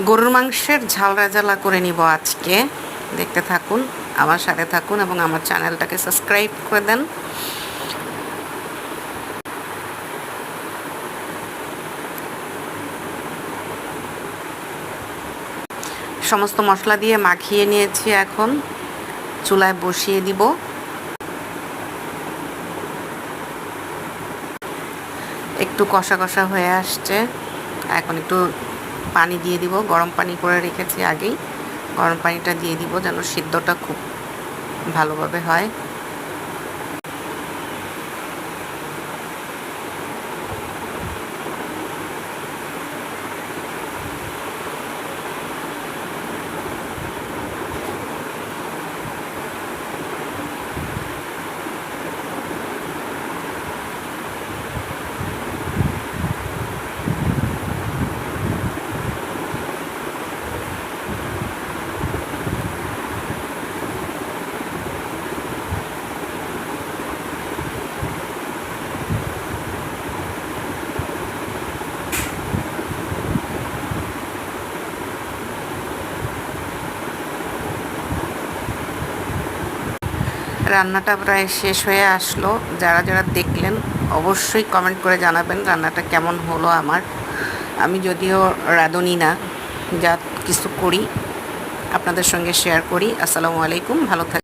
গরুর মাংসের ঝাল রাজালা করে নিব আজকে। দেখতে থাকুন, আমার সাথে থাকুন এবং আমার চ্যানেলটাকে সাবস্ক্রাইব করে দেন। সমস্ত মশলা দিয়ে মাখিয়ে নিয়েছি, এখন চুলায় বসিয়ে দিব। একটু কষা কষা হয়ে আসছে, এখন একটু পানি দিয়ে দিব। গরম পানি করে রেখেছি আগেই, গরম পানিটা দিয়ে দিব যেন সিদ্ধটা খুব ভালোভাবে হয়। রান্নাটা প্রায় শেষ হয়ে আসলো। যারা যারা দেখলেন অবশ্যই কমেন্ট করে জানাবেন রান্নাটা কেমন হলো আমার। আমি যদিও রাঁধুনি না, যা কিছু করি আপনাদের সঙ্গে শেয়ার করি। আসসালামু আলাইকুম, ভালো থাকবেন।